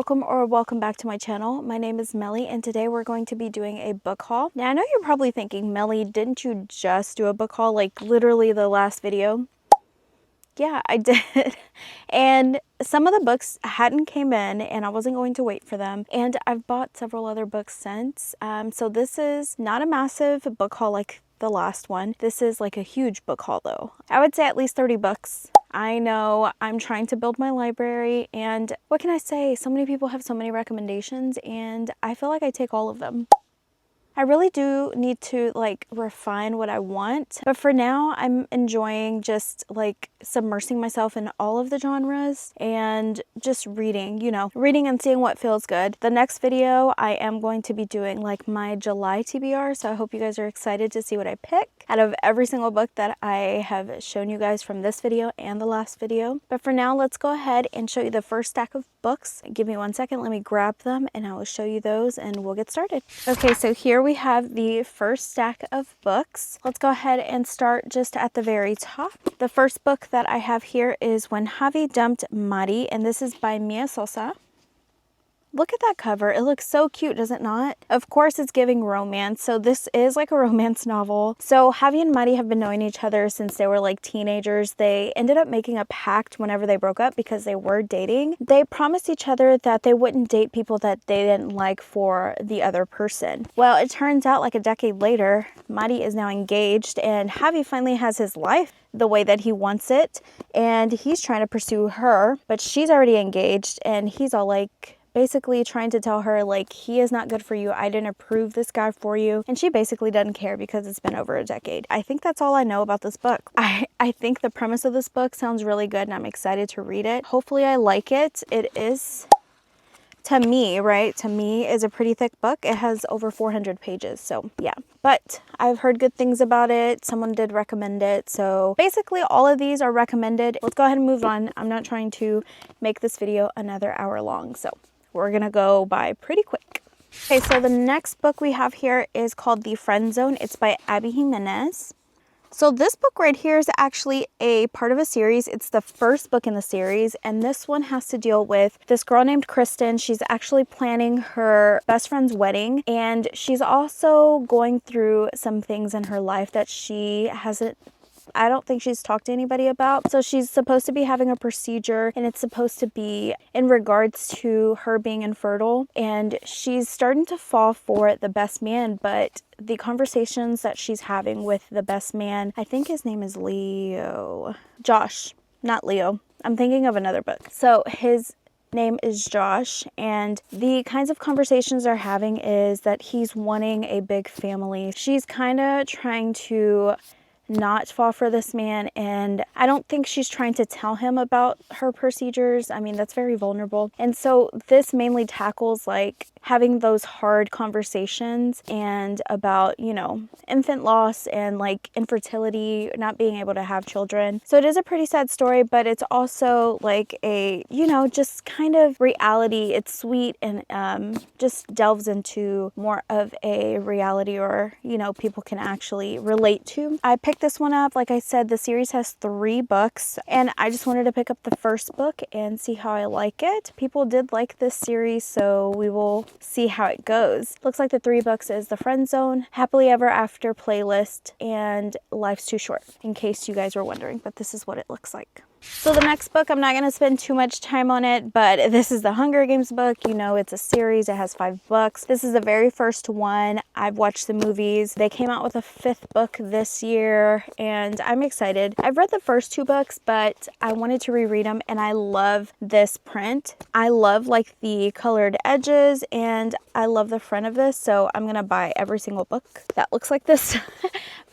welcome back to my channel. My name is Melly and today we're going to be doing a book haul. Now I know you're probably thinking, Melly, didn't you just do a book haul like literally the last video? Yeah, I did. And some of the books hadn't came in and I wasn't going to wait for them. And I've bought several other books since. So this is not a massive book haul like the last one. This is like a huge book haul though. I would say at least 30 books. I know I'm trying to build my library and what can I say? So many people have so many recommendations and I feel like I take all of them. I really do need to like refine what I want, but for now I'm enjoying just like submersing myself in all of the genres and just reading, you know, reading and seeing what feels good. The next video I am going to be doing like my July TBR, so I hope you guys are excited to see what I pick out of every single book that I have shown you guys from this video and the last video. But for now, let's go ahead and show you the first stack of books. Give me 1 second, let me grab them and I will show you those and we'll get started. Okay, so here we have the first stack of books. Let's go ahead and start just at the very top. The first book that I have here is When Javi Dumped Mari, and this is by Mia Sosa. Look at that cover. It looks so cute, does it not? Of course, it's giving romance. So this is like a romance novel. So Javi and Mari have been knowing each other since they were like teenagers. They ended up making a pact whenever they broke up because they were dating. They promised each other that they wouldn't date people that they didn't like for the other person. Well, it turns out like a decade later, Mari is now engaged and Javi finally has his life the way that he wants it. And he's trying to pursue her, but she's already engaged and he's all like, basically trying to tell her like, he is not good for you, I didn't approve this guy for you, and she basically doesn't care because it's been over a decade. I think that's all I know about this book. I think the premise of this book sounds really good and I'm excited to read it. Hopefully I like it. It is, to me, right, to me is a pretty thick book. It has over 400 pages, so yeah. But I've heard good things about it. Someone did recommend it. So basically all of these are recommended. Let's go ahead and move on. I'm not trying to make this video another hour long, so we're gonna go by pretty quick. Okay, so the next book we have here is called The Friend Zone. It's by Abby Jimenez. So this book right here is actually a part of a series. It's the first book in the series, and this one has to deal with this girl named Kristen. She's actually planning her best friend's wedding, and she's also going through some things in her life that she hasn't, I don't think she's talked to anybody about. So she's supposed to be having a procedure and it's supposed to be in regards to her being infertile, and she's starting to fall for the best man, but the conversations that she's having with the best man, I think his name is Leo. Josh, not Leo. I'm thinking of another book. So his name is Josh, and the kinds of conversations they're having is that he's wanting a big family. She's kind of trying to not fall for this man, and I don't think she's trying to tell him about her procedures. I mean, that's very vulnerable. And so this mainly tackles like having those hard conversations and about, you know, infant loss and like infertility, not being able to have children. So it is a pretty sad story, but it's also like a, you know, just kind of reality. It's sweet and just delves into more of a reality, or, you know, people can actually relate to. I picked this one up. Like I said, the series has 3 books and I just wanted to pick up the first book and see how I like it. People did like this series, so we will see how it goes. Looks like the 3 books is The Friend Zone, Happily Ever After Playlist, and Life's Too Short, in case you guys were wondering, but this is what it looks like. So the next book, I'm not going to spend too much time on it, but this is the Hunger Games book. You know, it's a series. It has 5 books. This is the very first one. I've watched the movies. They came out with a 5th book this year, and I'm excited. I've read the first 2 books, but I wanted to reread them, and I love this print. I love like the colored edges, and I love the front of this, so I'm going to buy every single book that looks like this.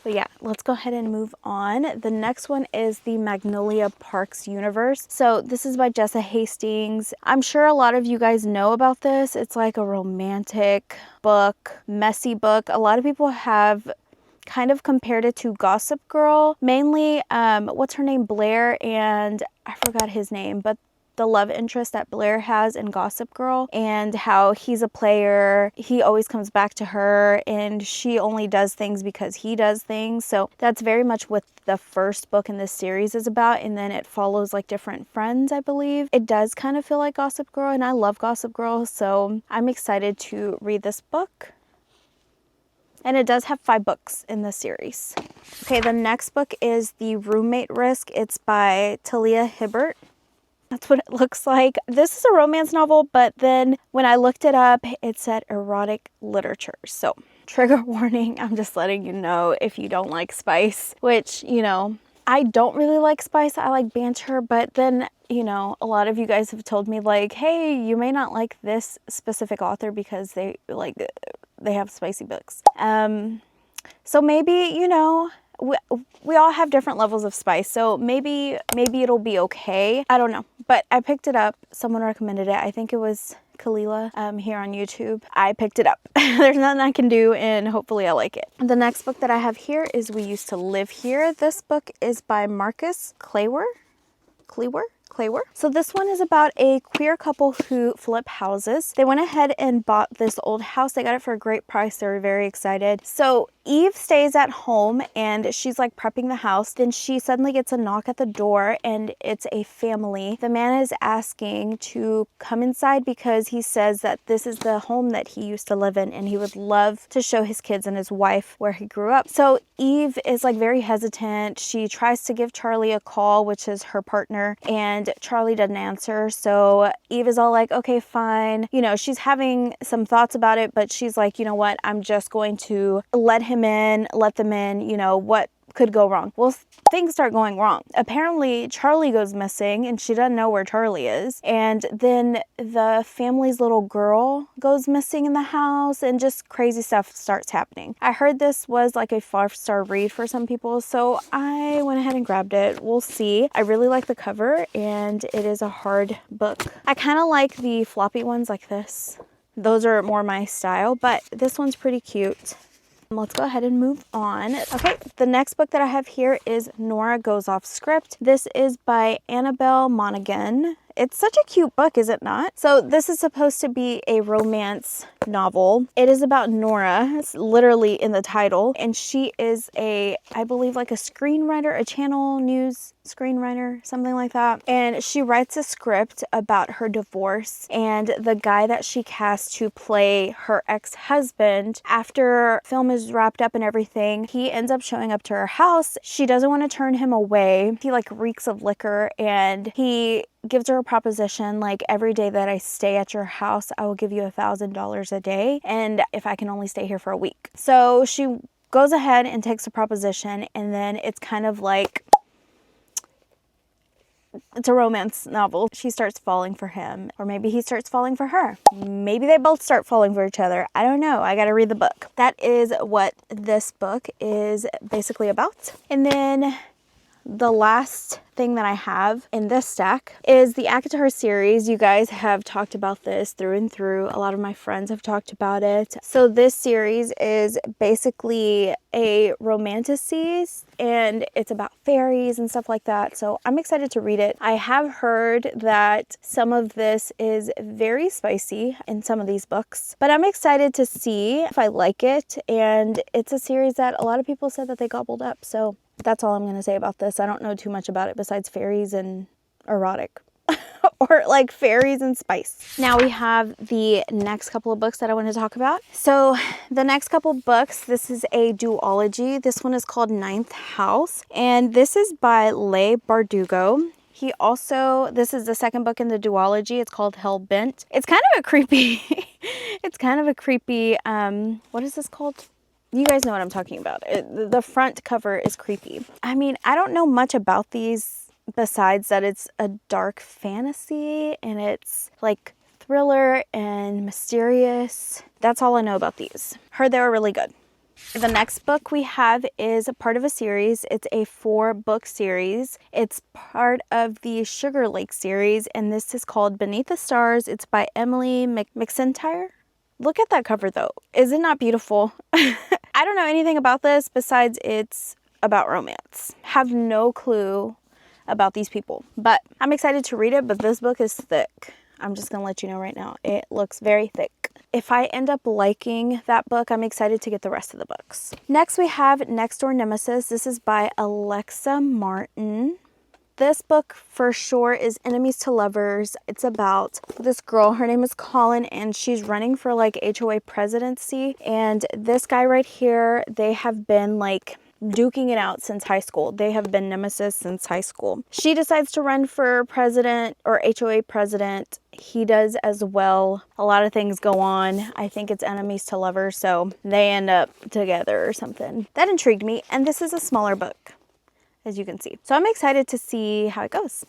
But yeah, let's go ahead and move on. The next one is the Magnolia Parks universe. So this is by Jessa Hastings. I'm sure a lot of you guys know about this. It's like a romantic book, messy book. A lot of people have kind of compared it to Gossip Girl. Mainly, what's her name? Blair, and I forgot his name, but the love interest that Blair has in Gossip Girl, and how he's a player. He always comes back to her, and she only does things because he does things. So that's very much what the first book in this series is about, and then it follows like different friends, I believe. It does kind of feel like Gossip Girl, and I love Gossip Girl, so I'm excited to read this book. And it does have 5 books in the series. Okay, the next book is The Roommate Risk. It's by Talia Hibbert. That's what it looks like. This is a romance novel, but then when I looked it up, it said erotic literature. So, trigger warning, I'm just letting you know if you don't like spice, which, you know, I don't really like spice. I like banter, but then, you know, a lot of you guys have told me like, hey, you may not like this specific author because they have spicy books. So maybe, you know, we all have different levels of spice, so maybe it'll be okay. I don't know, but I picked it up. Someone recommended it. I think it was Kalila here on YouTube. I picked it up. There's nothing I can do, and hopefully I like it. The next book that I have here is We Used to Live Here. This book is by Marcus Claiwer. So this one is about a queer couple who flip houses. They went ahead and bought this old house. They got it for a great price. They were very excited. So Eve stays at home and she's like prepping the house. Then she suddenly gets a knock at the door and it's a family. The man is asking to come inside because he says that this is the home that he used to live in and he would love to show his kids and his wife where he grew up. So Eve is like very hesitant. She tries to give Charlie a call, which is her partner, and Charlie doesn't answer. So Eve is all like, okay, fine. You know, she's having some thoughts about it, but she's like, you know what? I'm just going to let them in, you know, what could go wrong? Well, things start going wrong. Apparently, Charlie goes missing and she doesn't know where Charlie is. And then the family's little girl goes missing in the house and just crazy stuff starts happening. I heard this was like a 5-star read for some people, so I went ahead and grabbed it. We'll see. I really like the cover and it is a hard book. I kind of like the floppy ones like this. Those are more my style, but this one's pretty cute. Let's go ahead and move on. Okay, the next book that I have here is Nora Goes Off Script. This is by Annabelle Monaghan. It's such a cute book, is it not? So this is supposed to be a romance novel. It is about Nora. It's literally in the title. And she is I believe like a screenwriter, a channel news screenwriter, something like that. And she writes a script about her divorce. And the guy that she cast to play her ex-husband, after film is wrapped up and everything, he ends up showing up to her house. She doesn't want to turn him away. He like reeks of liquor and he gives her a proposition like, every day that I stay at your house, I will give you $1,000 a day. And if I can only stay here for a week. So she goes ahead and takes the proposition, and then it's kind of like, it's a romance novel. She starts falling for him, or maybe he starts falling for her. Maybe they both start falling for each other. I don't know. I gotta read the book. That is what this book is basically about. And then the last thing that I have in this stack is the Acitar series. You guys have talked about this through and through. A lot of my friends have talked about it. So this series is basically a romantasy and it's about fairies and stuff like that. So I'm excited to read it. I have heard that some of this is very spicy in some of these books, but I'm excited to see if I like it. And it's a series that a lot of people said that they gobbled up. So that's all I'm going to say about this. I don't know too much about it besides fairies and erotic or like fairies and spice. Now we have the next couple of books that I want to talk about. So the next couple books, this is a duology. This one is called Ninth House, and this is by Leigh Bardugo. This is the second book in the duology. It's called Hellbent. It's kind of a creepy, what is this called? You guys know what I'm talking about. The front cover is creepy. I mean, I don't know much about these besides that it's a dark fantasy and it's like thriller and mysterious. That's all I know about these. Heard they were really good. The next book we have is part of a series. It's a 4-book series. It's part of the Sugar Lake series, and this is called Beneath the Stars. It's by Emily McIntyre. Look at that cover though. Is it not beautiful? I don't know anything about this besides it's about romance. Have no clue about these people. But I'm excited to read it, but this book is thick. I'm just gonna let you know right now. It looks very thick. If I end up liking that book, I'm excited to get the rest of the books. Next we have Next Door Nemesis. This is by Alexa Martin. This book for sure is enemies to lovers. It's about this girl. Her name is Colin, and she's running for like HOA presidency. And this guy right here, they have been like duking it out since high school. They have been nemesis since high school. She decides to run for president or HOA president. He does as well. A lot of things go on. I think it's enemies to lovers, so they end up together or something. That intrigued me, and this is a smaller book, as you can see. So I'm excited to see how it goes.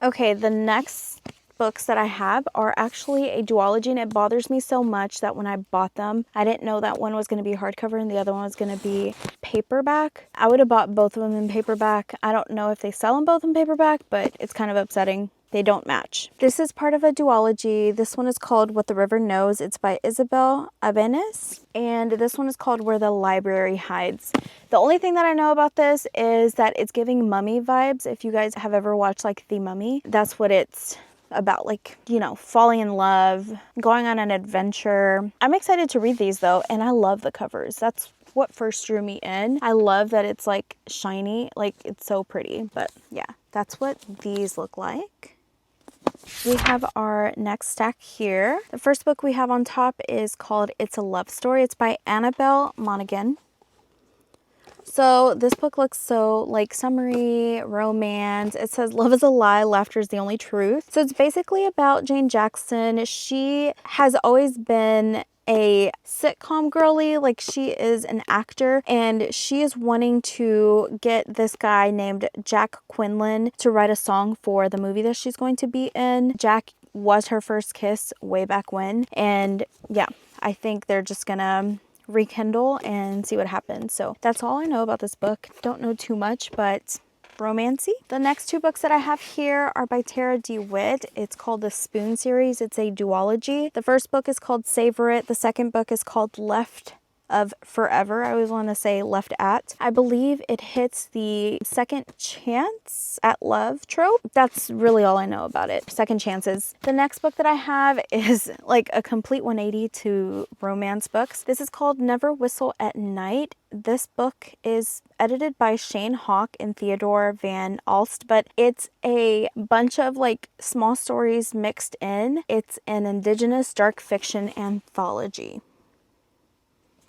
Okay, the next books that I have are actually a duology, and it bothers me so much that when I bought them, I didn't know that one was going to be hardcover and the other one was going to be paperback. I would have bought both of them in paperback. I don't know if they sell them both in paperback, but it's kind of upsetting. They don't match. This is part of a duology. This one is called What the River Knows. It's by Isabel Avenes. And this one is called Where the Library Hides. The only thing that I know about this is that it's giving mummy vibes. If you guys have ever watched like The Mummy, that's what it's about, like, you know, falling in love, going on an adventure. I'm excited to read these though, and I love the covers. That's what first drew me in. I love that it's like shiny, like it's so pretty. But yeah, that's what these look like. We have our next stack here. The first book we have on top is called It's a Love Story. It's by Annabelle Monaghan. So this book looks so like summery, romance. It says love is a lie, laughter is the only truth. So it's basically about Jane Jackson. She has always been a sitcom girly, like she is an actor, and she is wanting to get this guy named Jack Quinlan to write a song for the movie that she's going to be in. Jack was her first kiss way back when, and yeah, I think they're just gonna rekindle and see what happens. So that's all I know about this book. Don't know too much, but romancy. The next two books that I have here are by Tara DeWitt. It's called the Spoon series. It's a duology. The first book is called Savor It. The second book is called Left of Forever. I always want to say Left At. I believe it hits the second chance at love trope. That's really all I know about it. Second chances. The next book that I have is like a complete 180 to romance books. This is called Never Whistle at Night. This book is edited by Shane Hawk and Theodore Van Alst, but it's a bunch of like small stories mixed in. It's an Indigenous dark fiction anthology.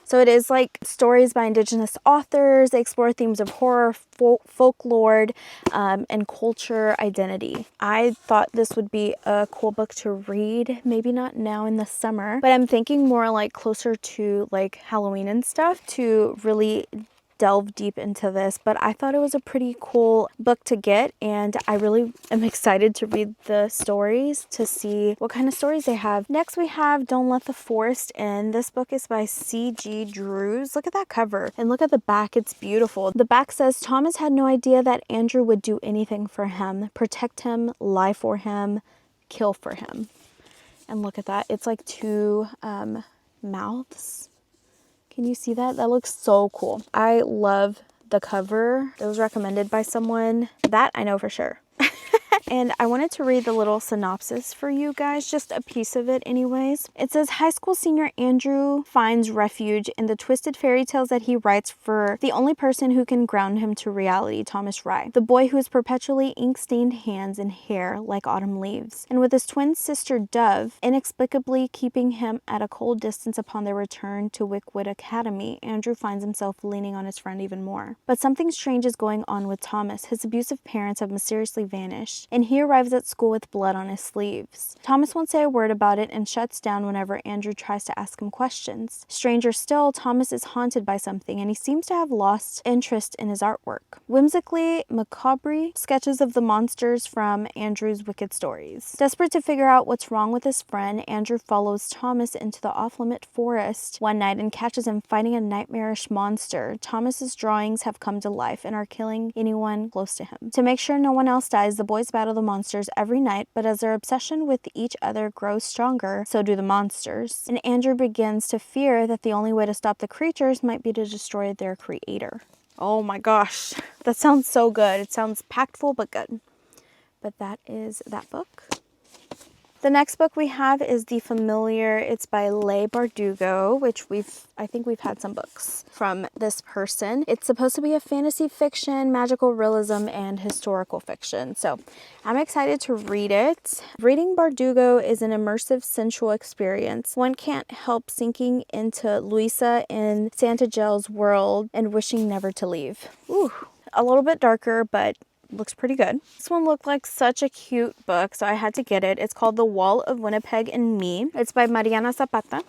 So it is like stories by Indigenous authors. They explore themes of horror, folklore, and culture identity. I thought this would be a cool book to read. Maybe not now in the summer, but I'm thinking more like closer to like Halloween and stuff to really delve deep into this. But I thought it was a pretty cool book to get, and I really am excited to read the stories to see what kind of stories they have. Next we have Don't Let the Forest In. This book is by C.G. Drews. Look at that cover and look at the back. It's beautiful. The back says Thomas had no idea that Andrew would do anything for him, protect him, lie for him, kill for him. And look at that. It's like two mouths. Can you see that? That looks so cool. I love the cover. It was recommended by someone. That I know for sure. And I wanted to read the little synopsis for you guys, just a piece of it anyways. It says, high school senior Andrew finds refuge in the twisted fairy tales that he writes for the only person who can ground him to reality, Thomas Rye, the boy who has perpetually ink-stained hands and hair like autumn leaves. And with his twin sister Dove inexplicably keeping him at a cold distance upon their return to Wickwood Academy, Andrew finds himself leaning on his friend even more. But something strange is going on with Thomas. His abusive parents have mysteriously vanished, and he arrives at school with blood on his sleeves. Thomas won't say a word about it and shuts down whenever Andrew tries to ask him questions. Stranger still, Thomas is haunted by something, and he seems to have lost interest in his artwork. Whimsically macabre sketches of the monsters from Andrew's wicked stories. Desperate to figure out what's wrong with his friend, Andrew follows Thomas into the off-limit forest one night and catches him fighting a nightmarish monster. Thomas's drawings have come to life and are killing anyone close to him. To make sure no one else dies, the boy's bad battle the monsters every night, but as their obsession with each other grows stronger, so do the monsters. And Andrew begins to fear that the only way to stop the creatures might be to destroy their creator. Oh my gosh, that sounds so good. It sounds packed full but good. But that is that book. The next book we have is The Familiar. It's by Leigh Bardugo, which I think we've had some books from this person. It's supposed to be a fantasy fiction, magical realism, and historical fiction. So I'm excited to read it. Reading Bardugo is an immersive, sensual experience. One can't help sinking into Luisa and Santagel's world and wishing never to leave. Ooh, a little bit darker, but looks pretty good. This one looked like such a cute book, so I had to get it. It's called The Wall of Winnipeg and Me. It's by Mariana Zapata.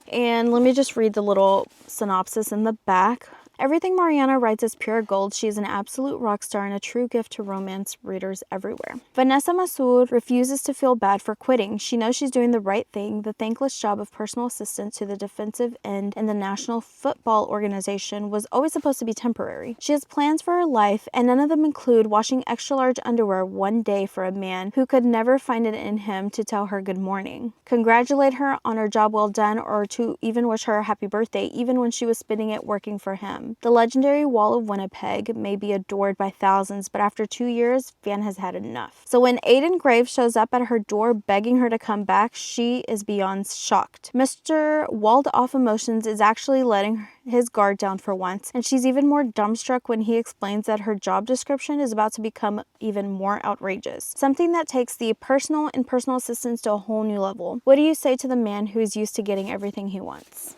And let me just read the little synopsis in the back. Everything Mariana writes is pure gold. She is an absolute rock star and a true gift to romance readers everywhere. Vanessa Massoud refuses to feel bad for quitting. She knows she's doing the right thing. The thankless job of personal assistant to the defensive end in the National Football Organization was always supposed to be temporary. She has plans for her life, and none of them include washing extra-large underwear one day for a man who could never find it in him to tell her good morning, congratulate her on her job well done, or to even wish her a happy birthday, even when she was spending it working for him. The legendary Wall of Winnipeg may be adored by thousands, but after 2 years, Van has had enough. So when Aidan Graves shows up at her door begging her to come back, she is beyond shocked. Mr. Walled Off Emotions is actually letting his guard down for once, and she's even more dumbstruck when he explains that her job description is about to become even more outrageous. Something that takes the personal and personal assistance to a whole new level. What do you say to the man who is used to getting everything he wants?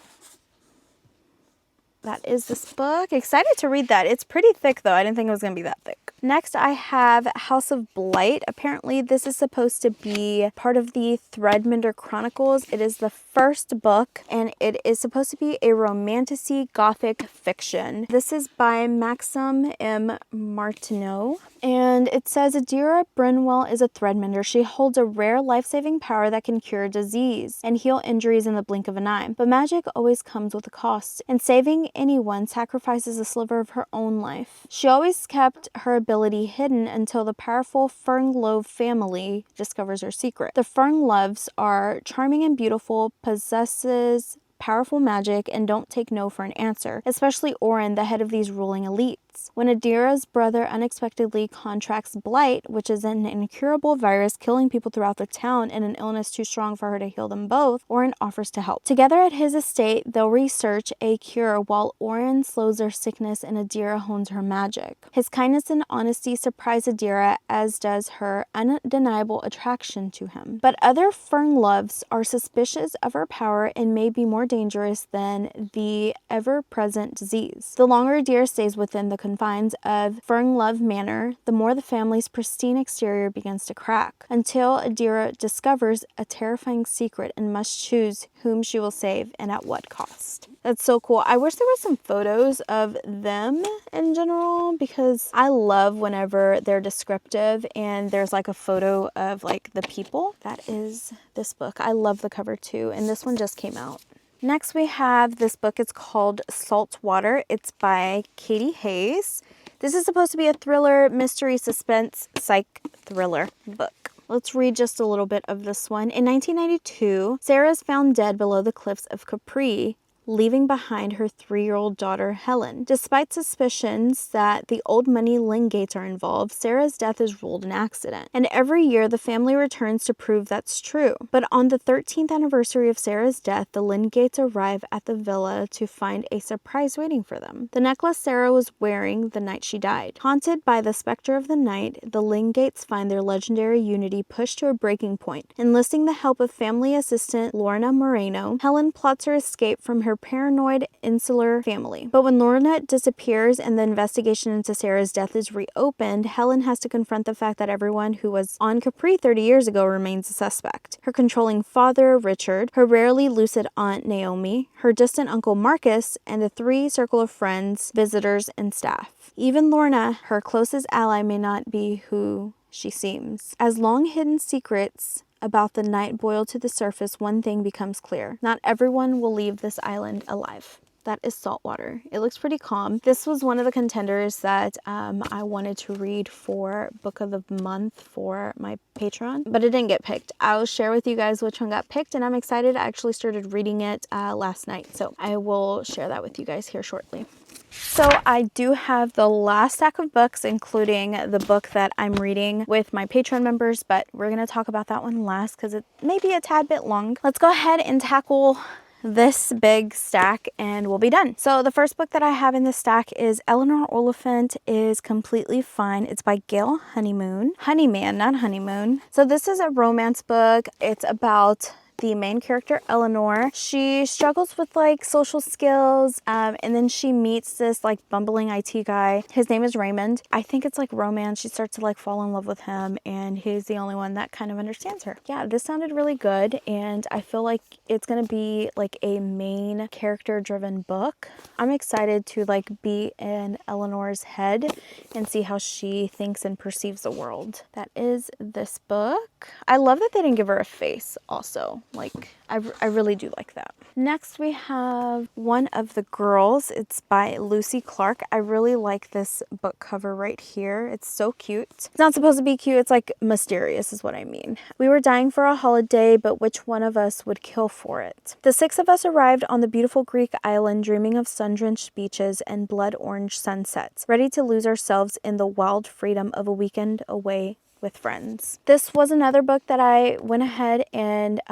That is this book. Excited to read that. It's pretty thick though. I didn't think it was going to be that thick. Next I have House of Blight. Apparently this is supposed to be part of the Threadmender Chronicles. It is the first book and it is supposed to be a romantasy gothic fiction. This is by Maxim M. Martineau. And it says Adira Brinwell is a Threadmender. She holds a rare life-saving power that can cure disease and heal injuries in the blink of an eye. But magic always comes with a cost, and saving anyone sacrifices a sliver of her own life. She always kept her ability hidden until the powerful Fernglove family discovers her secret. The Ferngloves are charming and beautiful, possesses powerful magic, and don't take no for an answer, especially Orin, the head of these ruling elites. When Adira's brother unexpectedly contracts Blight, which is an incurable virus killing people throughout the town and an illness too strong for her to heal them both, Orin offers to help. Together at his estate, they'll research a cure while Orin slows their sickness and Adira hones her magic. His kindness and honesty surprise Adira, as does her undeniable attraction to him. But other Ferngloves are suspicious of her power and may be more dangerous than the ever-present disease. The longer Adira stays within the confines of Fernglove Manor, the more the family's pristine exterior begins to crack, until Adira discovers a terrifying secret and must choose whom she will save and at what cost. That's so cool. I wish there was some photos of them in general, because I love whenever they're descriptive and there's like a photo of like the people. That is this book. I love the cover too, and this one just came out. Next we have this book. It's called Salt Water. It's by Katie Hayes. This is supposed to be a thriller, mystery, suspense, psych thriller book. Let's read just a little bit of this one. In 1992, Sarah is found dead below the cliffs of Capri, leaving behind her 3-year-old daughter, Helen. Despite suspicions that the old money Lingates are involved, Sarah's death is ruled an accident. And every year, the family returns to prove that's true. But on the 13th anniversary of Sarah's death, the Lingates arrive at the villa to find a surprise waiting for them. The necklace Sarah was wearing the night she died. Haunted by the specter of the night, the Lingates find their legendary unity pushed to a breaking point. Enlisting the help of family assistant Lorna Moreno, Helen plots her escape from her paranoid insular family. But when Lorna disappears and the investigation into Sarah's death is reopened, Helen has to confront the fact that everyone who was on Capri 30 years ago remains a suspect. Her controlling father, Richard, her rarely lucid aunt, Naomi, her distant uncle, Marcus, and the 3 circle of friends, visitors, and staff. Even Lorna, her closest ally, may not be who she seems. As long-hidden secrets about the night boil to the surface, one thing becomes clear. Not everyone will leave this island alive. That is Saltwater. It looks pretty calm. This was one of the contenders that I wanted to read for Book of the Month for my Patreon, but it didn't get picked. I'll share with you guys which one got picked, and I'm excited. I actually started reading it last night, so I will share that with you guys here shortly. So I do have the last stack of books, including the book that I'm reading with my Patreon members, but we're going to talk about that one last because it may be a tad bit long. Let's go ahead and tackle this big stack and we'll be done. So the first book that I have in this stack is Eleanor Ophelia is Completely Fine. It's by Gail Honeyman, not Honeymoon. So this is a romance book. It's about the main character, Eleanor. She struggles with like social skills, and then she meets this like bumbling IT guy. His name is Raymond. I think it's like romance. She starts to like fall in love with him, and he's the only one that kind of understands her. Yeah, this sounded really good, and I feel like it's gonna be like a main character driven book. I'm excited to like be in Eleanor's head and see how she thinks and perceives the world. That is this book. I love that they didn't give her a face also. Like, I really do like that. Next, we have One of the Girls. It's by Lucy Clark. I really like this book cover right here. It's so cute. It's not supposed to be cute. It's like mysterious is what I mean. We were dying for a holiday, but which one of us would kill for it? The 6 of us arrived on the beautiful Greek island, dreaming of sun-drenched beaches and blood-orange sunsets, ready to lose ourselves in the wild freedom of a weekend away with friends. This was another book that I went ahead and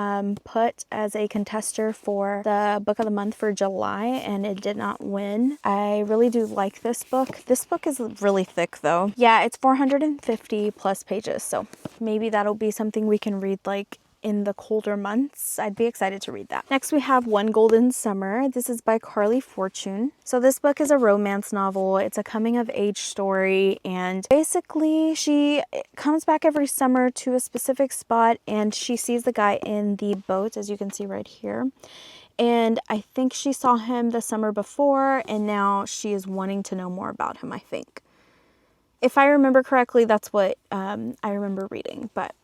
put as a contester for the book of the month for July, and it did not win. I really do like this book. This book is really thick though. Yeah, it's 450 plus pages, so maybe that'll be something we can read like in the colder months. I'd be excited to read that. Next we have One Golden Summer. This is by Carly Fortune. So this book is a romance novel. It's a coming of age story, and basically she comes back every summer to a specific spot and she sees the guy in the boat, as you can see right here. And I think she saw him the summer before, and now she is wanting to know more about him, I think. If I remember correctly, that's what I remember reading, but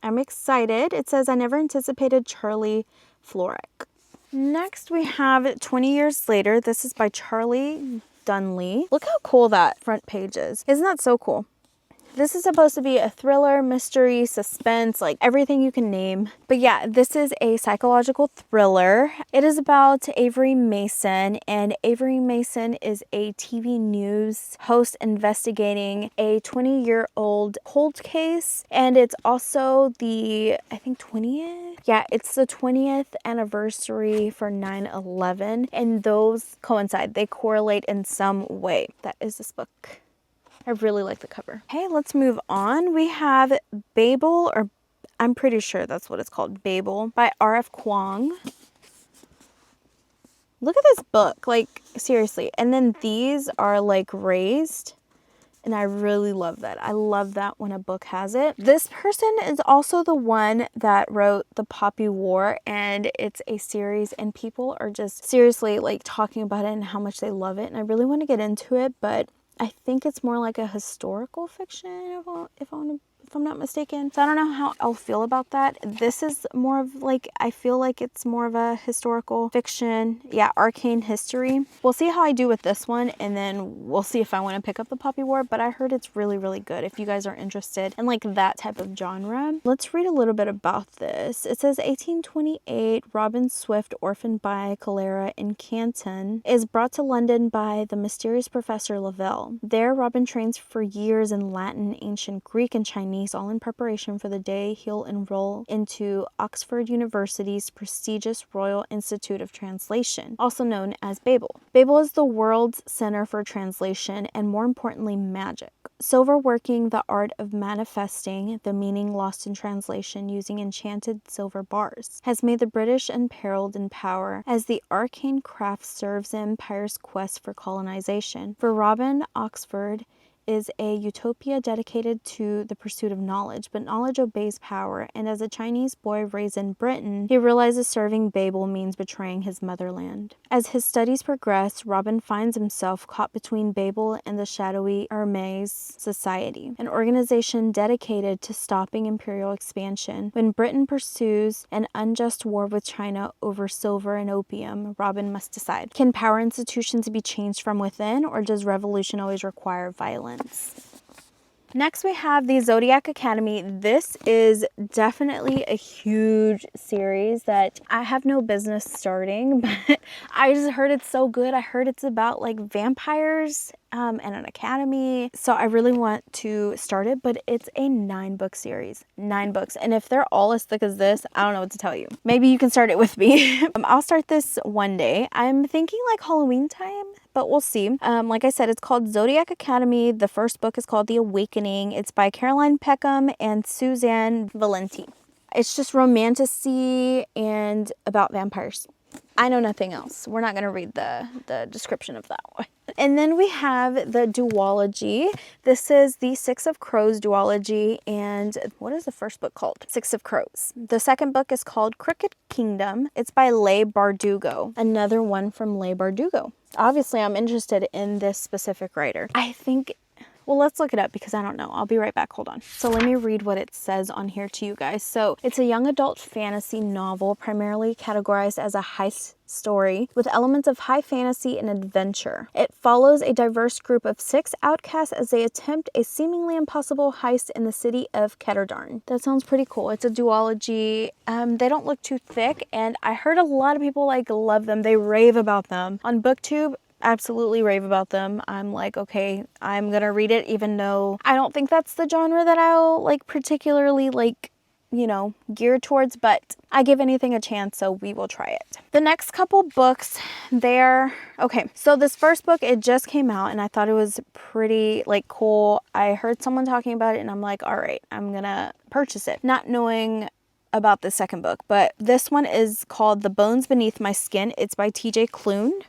I'm excited. It says, I never anticipated Charlie Florek. Next we have 20 Years Later. This is by Charlie Dunley. Look how cool that front page is. Isn't that so cool? This is supposed to be a thriller, mystery, suspense, like everything you can name. But yeah, this is a psychological thriller. It is about Avery Mason, and Avery Mason is a TV news host investigating a 20-year-old cold case. And it's also the, I think 20th? Yeah, it's the 20th anniversary for 9/11, and those coincide. They correlate in some way. That is this book. I really like the cover. Okay, let's move on. We have Babel, or I'm pretty sure that's what it's called, Babel, by R.F. Kuang. Look at this book, like seriously. And then these are like raised, and I really love that. I love that when a book has it. This person is also the one that wrote The Poppy War, and it's a series, and people are just seriously like talking about it and how much they love it. And I really want to get into it, but I think it's more like a historical fiction, if I'm not mistaken. So I don't know how I'll feel about that. This is more of like, I feel like it's more of a historical fiction. Yeah, Arcane History. We'll see how I do with this one, and then we'll see if I want to pick up The Poppy War, but I heard it's really, really good if you guys are interested in like that type of genre. Let's read a little bit about this. It says 1828, Robin Swift, orphaned by cholera in Canton, is brought to London by the mysterious Professor Lavelle. There, Robin trains for years in Latin, ancient Greek, and Chinese, all in preparation for the day he'll enroll into Oxford University's prestigious Royal Institute of Translation, also known as Babel. Babel is the world's center for translation and, more importantly, magic. Silver working, the art of manifesting the meaning lost in translation using enchanted silver bars, has made the British imperiled in power as the arcane craft serves the empire's quest for colonization. For Robin, Oxford is a utopia dedicated to the pursuit of knowledge, but knowledge obeys power, and as a Chinese boy raised in Britain, he realizes serving Babel means betraying his motherland. As his studies progress, Robin finds himself caught between Babel and the shadowy Hermes Society, an organization dedicated to stopping imperial expansion. When Britain pursues an unjust war with China over silver and opium, Robin must decide. Can power institutions be changed from within, or does revolution always require violence? Next, we have the Zodiac Academy. This is definitely a huge series that I have no business starting, but I just heard it's so good. I heard it's about like vampires and an academy. So I really want to start it, but it's a 9-book series. 9 books. And if they're all as thick as this, I don't know what to tell you. Maybe you can start it with me. I'll start this one day. I'm thinking like Halloween time, but we'll see. Like I said, it's called Zodiac Academy. The first book is called The Awakening. It's by Caroline Peckham and Suzanne Valenti. It's just romantasy and about vampires. I know nothing else. We're not going to read the description of that one. And then we have the duology. This is the Six of Crows duology. And what is the first book called? Six of Crows. The second book is called Crooked Kingdom. It's by Leigh Bardugo. Another one from Leigh Bardugo. Obviously, I'm interested in this specific writer. I think... Well, let's look it up because I don't know. I'll be right back. Hold on. So let me read what it says on here to you guys. So it's a young adult fantasy novel, primarily categorized as a heist story with elements of high fantasy and adventure. It follows a diverse group of 6 outcasts as they attempt a seemingly impossible heist in the city of Ketterdarn. That sounds pretty cool. It's a duology. They don't look too thick, and I heard a lot of people like love them. They rave about them on BookTube. Absolutely rave about them. I'm like, okay, I'm gonna read it, even though I don't think that's the genre that I'll like particularly like, you know, geared towards, but I give anything a chance, so we will try it. The next couple books, okay, so this first book, it just came out and I thought it was pretty like cool. I heard someone talking about it and I'm like, all right, I'm gonna purchase it, not knowing about the second book. But this one is called The Bones Beneath My Skin. It's by TJ Klune.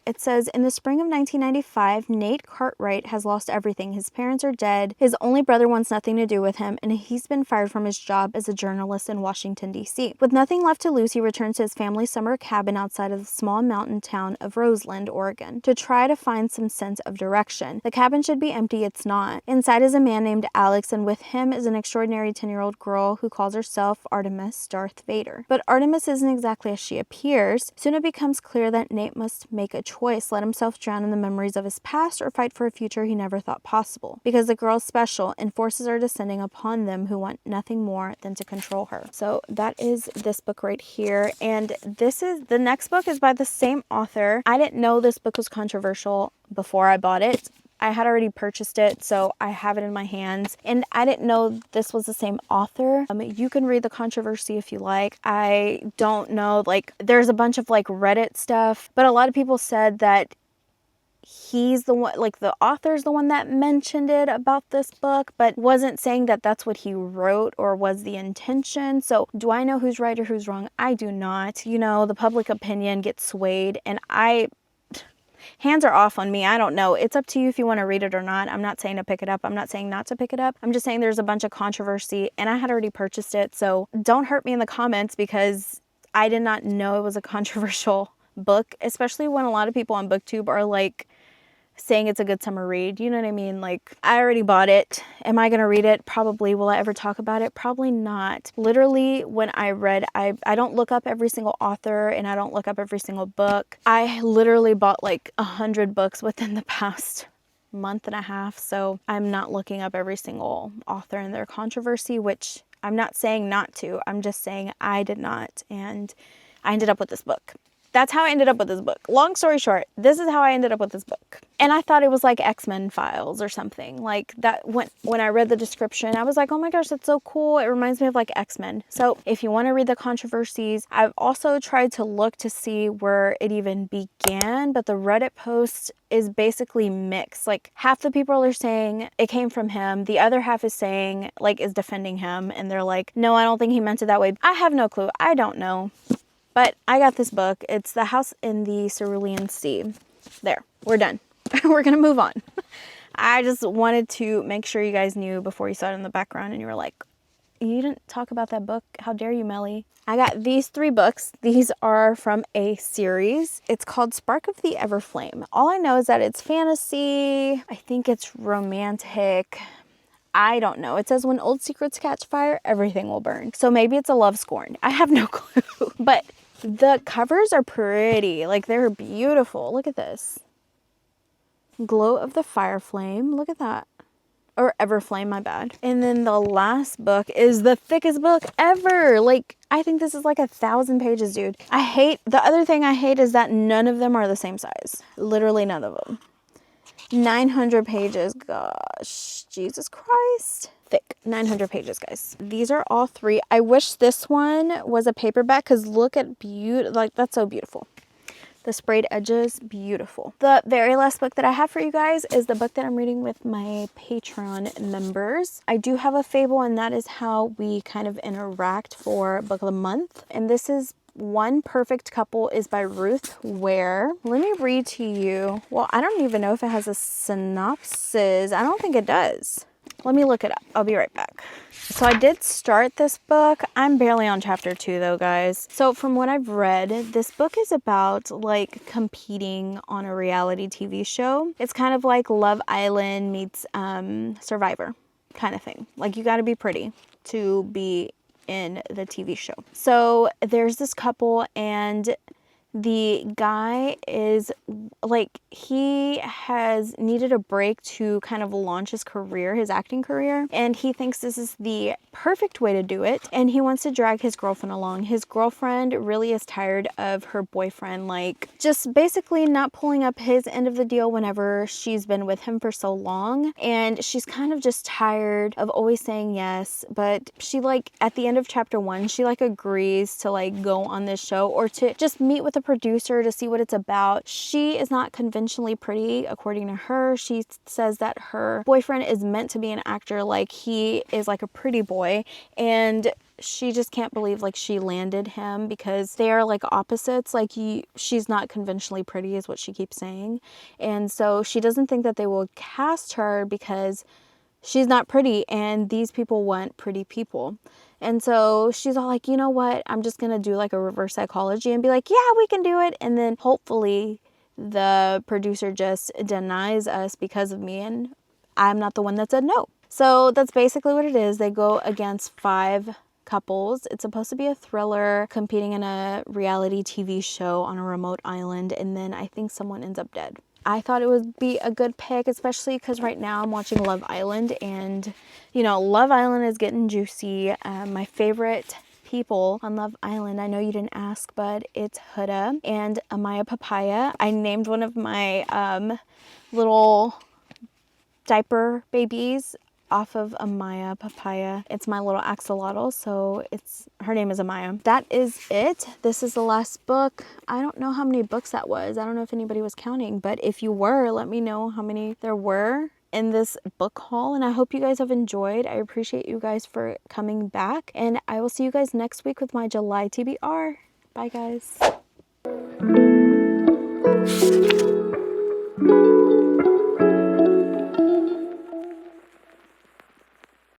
It says, in the spring of 1995, Nate Cartwright has lost everything. His parents are dead. His only brother wants nothing to do with him, and he's been fired from his job as a journalist in Washington, D.C. With nothing left to lose, he returns to his family's summer cabin outside of the small mountain town of Roseland, Oregon, to try to find some sense of direction. The cabin should be empty. It's not. Inside is a man named Alex, and with him is an extraordinary 10-year-old girl who calls herself Artemis Darth Vader. But Artemis isn't exactly as she appears. Soon it becomes clear that Nate must make a choice, let himself drown in the memories of his past or fight for a future he never thought possible. Because the girl's special and forces are descending upon them who want nothing more than to control her. So that is this book right here. And the next book is by the same author. I didn't know this book was controversial before I bought it. I had already purchased it, so I have it in my hands. And I didn't know this was the same author. You can read the controversy if you like. I don't know, like, there's a bunch of, like, Reddit stuff. But a lot of people said that he's the one, like, the author's the one that mentioned it about this book, but wasn't saying that that's what he wrote or was the intention. So do I know who's right or who's wrong? I do not. You know, the public opinion gets swayed, and hands are off on me. I don't know. It's up to you if you want to read it or not. I'm not saying to pick it up. I'm not saying not to pick it up. I'm just saying there's a bunch of controversy and I had already purchased it. So don't hurt me in the comments because I did not know it was a controversial book, especially when a lot of people on BookTube are like saying it's a good summer read. You know what I mean? Like, I already bought it. Am I going to read it? Probably. Will I ever talk about it? Probably not. Literally, when I read, I don't look up every single author and I don't look up every single book. I literally bought like 100 books within the past month and a half. So I'm not looking up every single author and their controversy, which I'm not saying not to. I'm just saying I did not. And I ended up with this book. That's how I ended up with this book. Long story short, this is how I ended up with this book. And I thought it was like X-Men files or something. Like that, when I read the description, I was like, oh my gosh, that's so cool. It reminds me of like X-Men. So if you want to read the controversies, I've also tried to look to see where it even began. But the Reddit post is basically mixed. Like half the people are saying it came from him. The other half is saying, like, is defending him. And they're like, no, I don't think he meant it that way. I have no clue. I don't know. But I got this book. It's The House in the Cerulean Sea. There, we're done. We're going to move on. I just wanted to make sure you guys knew before you saw it in the background and you were like, you didn't talk about that book. How dare you, Melly? I got these 3 books. These are from a series. It's called Spark of the Everflame. All I know is that it's fantasy. I think it's romantic. I don't know. It says when old secrets catch fire, everything will burn. So maybe it's a love scorn. I have no clue. But the covers are pretty. Like, they're beautiful. Look at this. Glow of the Fire Flame. Look at that. Or Everflame, my bad. And then the last book is the thickest book ever. Like, I think this is like 1,000 pages, dude. The other thing I hate is that none of them are the same size. Literally none of them. 900 pages, gosh, Jesus Christ. Thick, 900 pages, guys. These are all 3. I wish this one was a paperback because look at like, that's so beautiful. The sprayed edges, beautiful. The very last book that I have for you guys is the book that I'm reading with my Patreon members. I do have a fable, and that is how we kind of interact for book of the month. And this is One Perfect Couple is by Ruth Ware. Let me read to you. Well, I don't even know if it has a synopsis. I don't think it does. Let me look it up. I'll be right back. So I did start this book. I'm barely on chapter 2 though, guys. So from what I've read, this book is about like competing on a reality TV show. It's kind of like Love Island meets Survivor kind of thing. Like, you got to be pretty to be in the TV show. So there's this couple, and the guy is like, he has needed a break to kind of launch his career, his acting career, and he thinks this is the perfect way to do it, and he wants to drag his girlfriend along. His girlfriend really is tired of her boyfriend, like, just basically not pulling up his end of the deal whenever she's been with him for so long, and she's kind of just tired of always saying yes. But she, like, at the end of chapter 1, she like agrees to like go on this show, or to just meet with a producer to see what it's about. She is not conventionally pretty, according to her. She says that her boyfriend is meant to be an actor, like he is like a pretty boy, and she just can't believe like she landed him because they are like opposites. Like, she's not conventionally pretty is what she keeps saying, and so she doesn't think that they will cast her because she's not pretty, and these people want pretty people. And so she's all like, you know what, I'm just gonna do like a reverse psychology and be like, yeah, we can do it. And then hopefully the producer just denies us because of me, and I'm not the one that said no. So that's basically what it is. They go against 5 couples. It's supposed to be a thriller competing in a reality TV show on a remote island, and then I think someone ends up dead. I thought it would be a good pick, especially because right now I'm watching Love Island, and you know, Love Island is getting juicy. My favorite people on Love Island, I know you didn't ask, but it's Huda and Amaya Papaya. I named one of my little diaper babies off of Amaya Papaya. It's my little axolotl, so her name is Amaya. That is it. This is the last book. I don't know how many books that was. I don't know if anybody was counting, but if you were, let me know how many there were in this book haul, and I hope you guys have enjoyed. I appreciate you guys for coming back, and I will see you guys next week with my July TBR. Bye, guys.